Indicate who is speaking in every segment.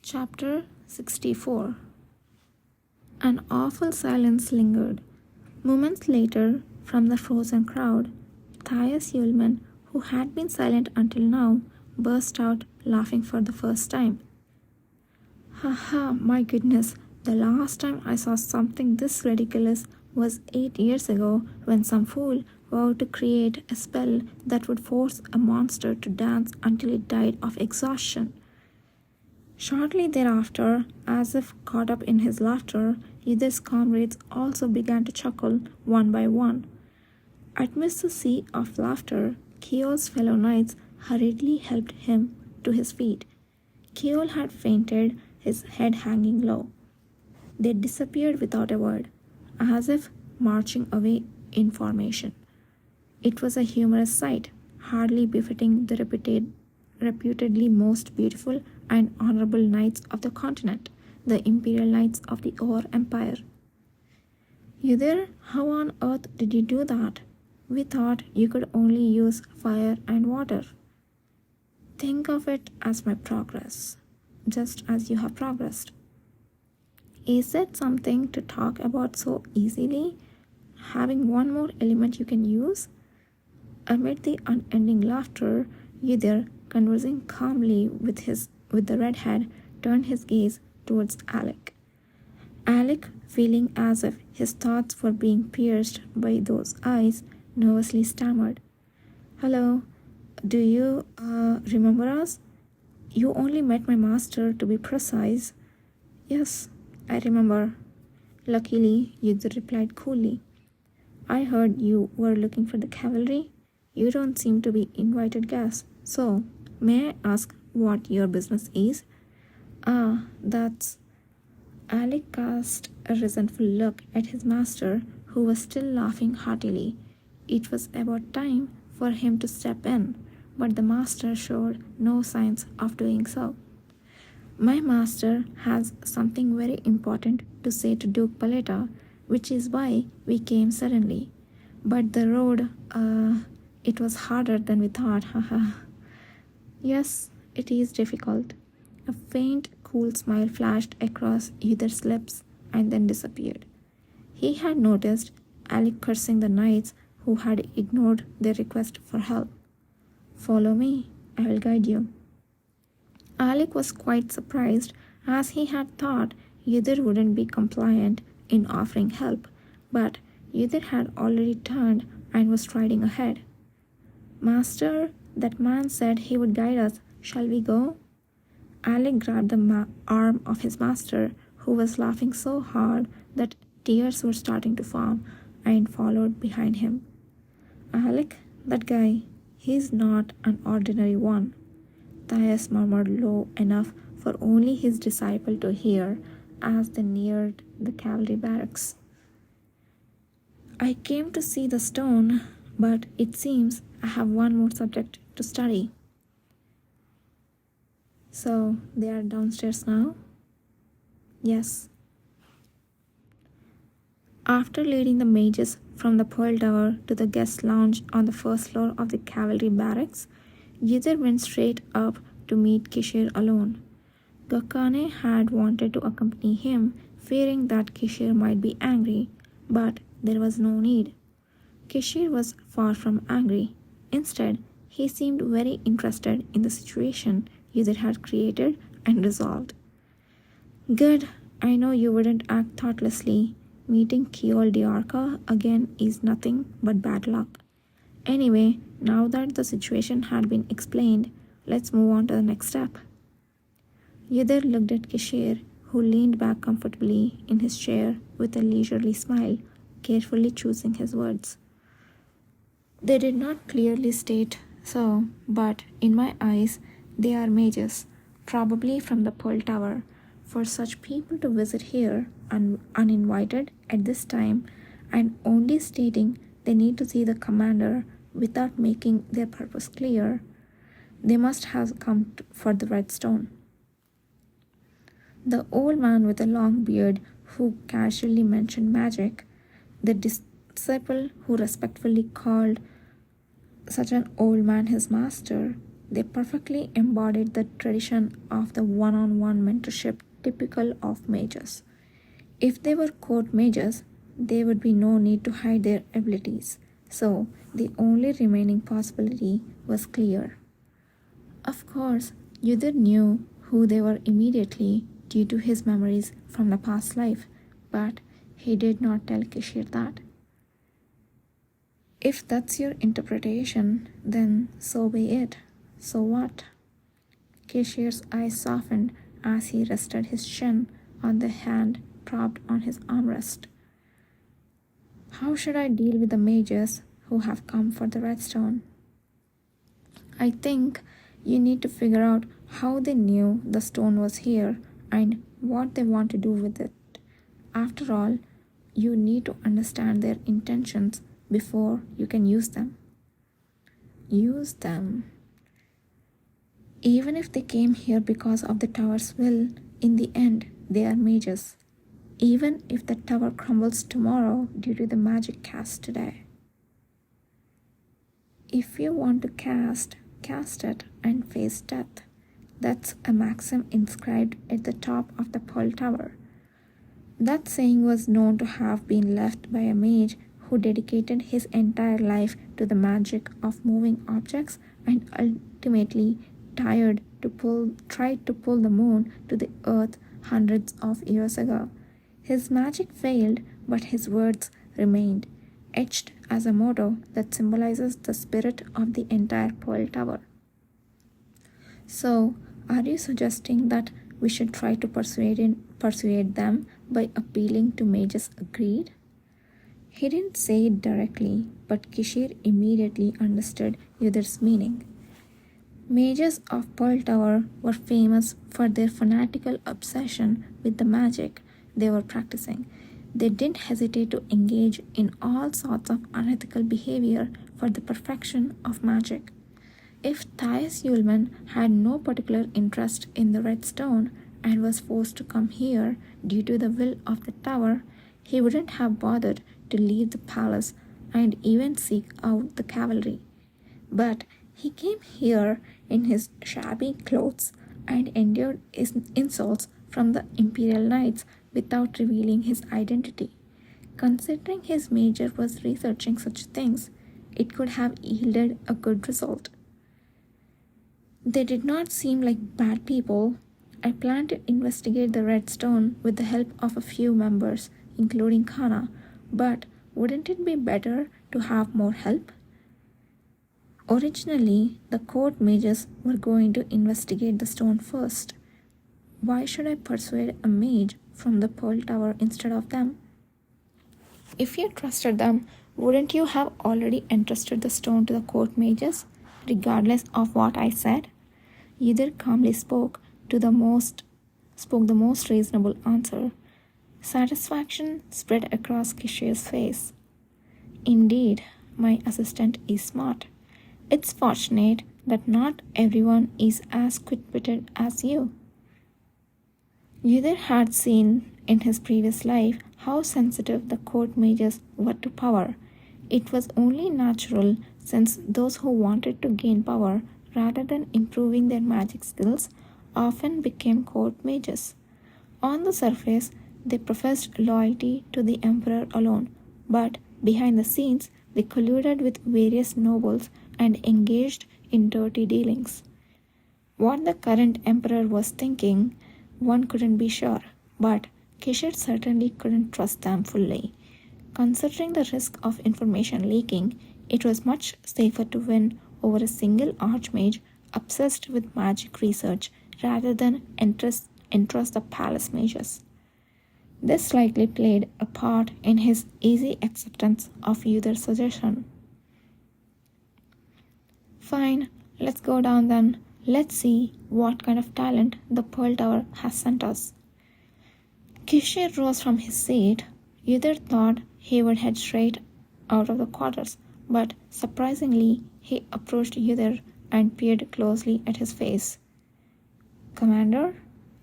Speaker 1: Chapter 64. An awful silence lingered. Moments later, from the frozen crowd, Thais Yulman, who had been silent until now, burst out laughing for the first time. Haha, my goodness, the last time I saw something this ridiculous was 8 years ago when some fool vowed to create a spell that would force a monster to dance until it died of exhaustion. Shortly thereafter, as if caught up in his laughter, Yudhir's comrades also began to chuckle one by one. Amidst the sea of laughter, Keol's fellow knights hurriedly helped him to his feet. Keol had fainted, his head hanging low. They disappeared without a word, as if marching away in formation. It was a humorous sight, hardly befitting the reputedly most beautiful and honorable knights of the continent, the imperial knights of the Or Empire. Yudhir, how on earth did you do that? We thought you could only use fire and water. Think of it as my progress, just as you have progressed. Is it something to talk about so easily? Having one more element you can use? Amid the unending laughter, Yudhir, conversing calmly with the redhead, turned his gaze towards Alec. Alec, feeling as if his thoughts were being pierced by those eyes, nervously stammered, "Hello, do you remember us? You only met my master, to be precise." "Yes, I remember." Luckily, Yudhir replied coolly. "I heard you were looking for the cavalry. You don't seem to be invited guests, so may I ask what your business is?" "Ah, that's..." Alec cast a resentful look at his master, who was still laughing heartily. It was about time for him to step in, but the master showed no signs of doing so. "My master has something very important to say to Duke Paleta, which is why we came suddenly. But the road, it was harder than we thought, haha." "Yes, it is difficult." A faint, cool smile flashed across Yudhir's lips and then disappeared. He had noticed Alec cursing the knights who had ignored their request for help. "Follow me, I will guide you." Alec was quite surprised, as he had thought Yudhir wouldn't be compliant in offering help, but Yudhir had already turned and was striding ahead. "Master, that man said he would guide us. Shall we go?" Alec grabbed the arm of his master, who was laughing so hard that tears were starting to form, and followed behind him. "Alec, that guy, he's not an ordinary one," Thais murmured low enough for only his disciple to hear as they neared the cavalry barracks. "I came to see the stone, but it seems I have one more subject to study." "So they are downstairs now?" "Yes." After leading the mages from the Pearl Tower to the guest lounge on the first floor of the cavalry barracks, Yudhir went straight up to meet Kishir alone. Gakane had wanted to accompany him, fearing that Kishir might be angry, but there was no need. Kishir was far from angry. Instead, he seemed very interested in the situation Yudhir had created and resolved. "Good, I know you wouldn't act thoughtlessly. Meeting Keol Diarca again is nothing but bad luck. Anyway, now that the situation had been explained, let's move on to the next step." Yudhir looked at Kishir, who leaned back comfortably in his chair with a leisurely smile, carefully choosing his words. "They did not clearly state so, but in my eyes, they are mages, probably from the Pearl Tower. For such people to visit here uninvited at this time and only stating they need to see the commander without making their purpose clear, they must have come for the red stone." The old man with a long beard who casually mentioned magic, the disciple who respectfully called such an old man his master, They perfectly embodied the tradition of the one-on-one mentorship typical of mages. If they were court mages, there would be no need to hide their abilities, so the only remaining possibility was clear. Of course, Yudhir knew who they were immediately due to his memories from the past life, but he did not tell Kishir that. If that's your interpretation, then so be it. So what? Kishir's eyes softened as he rested his chin on the hand propped on his armrest. How should I deal with the mages who have come for the redstone? I think you need to figure out how they knew the stone was here and what they want to do with it. After all, you need to understand their intentions before you can use them. Use them. Even if they came here because of the tower's will, in the end, they are mages. Even if the tower crumbles tomorrow due to the magic cast today. If you want to cast it and face death. That's a maxim inscribed at the top of the Pearl Tower. That saying was known to have been left by a mage who dedicated his entire life to the magic of moving objects and ultimately tried to pull the moon to the earth hundreds of years ago. His magic failed, but his words remained, etched as a motto that symbolizes the spirit of the entire Pearl Tower. So, are you suggesting that we should try to persuade them by appealing to mages' greed? He didn't say it directly, but Kishir immediately understood Yudhir's meaning. Mages of Pearl Tower were famous for their fanatical obsession with the magic they were practicing. They didn't hesitate to engage in all sorts of unethical behavior for the perfection of magic. If Thais Yulman had no particular interest in the red stone and was forced to come here due to the will of the tower, he wouldn't have bothered to leave the palace and even seek out the cavalry. But he came here in his shabby clothes and endured insults from the Imperial Knights without revealing his identity. Considering his major was researching such things, it could have yielded a good result. They did not seem like bad people. I plan to investigate the red stone with the help of a few members, including Khana, but wouldn't it be better to have more help? Originally, the court mages were going to investigate the stone first. Why should I persuade a mage from the Pearl Tower instead of them? If you trusted them, wouldn't you have already entrusted the stone to the court mages, regardless of what I said? Yudhir calmly spoke the most reasonable answer. Satisfaction spread across Kishir's face. Indeed, my assistant is smart. It's fortunate that not everyone is as quick-witted as you. Yudhir had seen in his previous life how sensitive the court mages were to power. It was only natural, since those who wanted to gain power rather than improving their magic skills often became court mages. On the surface, they professed loyalty to the emperor alone, but behind the scenes, they colluded with various nobles and engaged in dirty dealings. What the current emperor was thinking, one couldn't be sure, but Kishir certainly couldn't trust them fully. Considering the risk of information leaking, it was much safer to win over a single archmage obsessed with magic research rather than entrust the palace mages. This likely played a part in his easy acceptance of Yudhir's suggestion. Fine, let's go down then. Let's see what kind of talent the Pearl Tower has sent us. Kishir rose from his seat. Yudhir thought he would head straight out of the quarters, but surprisingly, he approached Yudhir and peered closely at his face. Commander?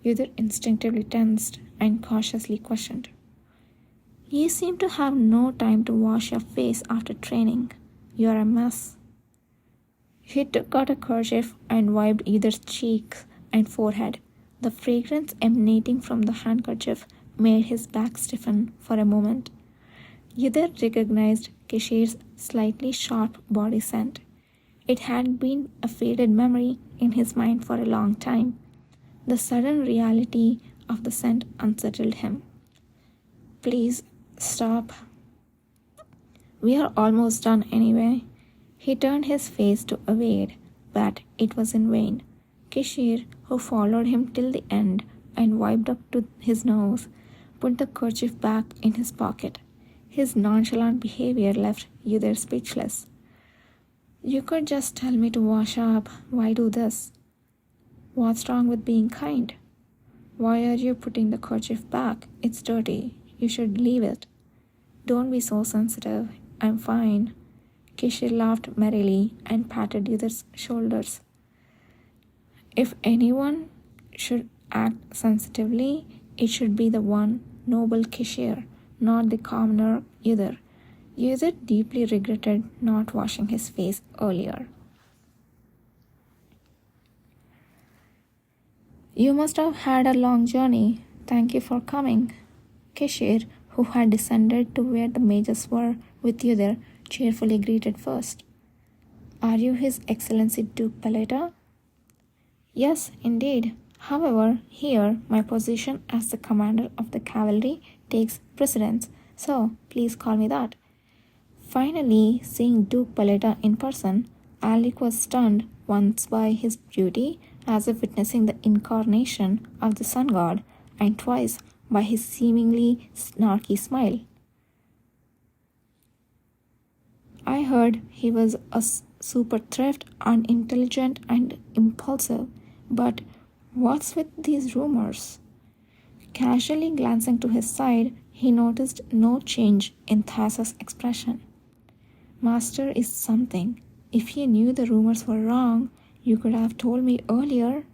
Speaker 1: Yudhir instinctively tensed and cautiously questioned. You seem to have no time to wash your face after training. You are a mess. He took out a kerchief and wiped Uther's cheeks and forehead. The fragrance emanating from the handkerchief made his back stiffen for a moment. Uther recognized Kishir's slightly sharp body scent. It had been a faded memory in his mind for a long time. The sudden reality of the scent unsettled him. Please stop. We are almost done anyway. He turned his face to evade, but it was in vain. Kishir, who followed him till the end and wiped up to his nose, put the kerchief back in his pocket. His nonchalant behavior left Uther speechless. You could just tell me to wash up. Why do this? What's wrong with being kind? Why are you putting the kerchief back? It's dirty. You should leave it. Don't be so sensitive. I'm fine. Kishir laughed merrily and patted Uther's shoulders. If anyone should act sensitively, it should be the one noble Kishir, not the commoner Uther. Uther deeply regretted not washing his face earlier. You must have had a long journey. Thank you for coming. Kishir, who had descended to where the mages were with Uther, cheerfully greeted first. Are you His Excellency Duke Paleta? Yes, indeed. However, here my position as the commander of the cavalry takes precedence, so please call me that. Finally, seeing Duke Paleta in person, Alec was stunned once by his beauty, as if witnessing the incarnation of the sun god, and twice by his seemingly snarky smile. I heard he was a super thrift, unintelligent, and impulsive, but what's with these rumors? Casually glancing to his side, he noticed no change in Thassa's expression. Master is something. If you knew the rumors were wrong, you could have told me earlier.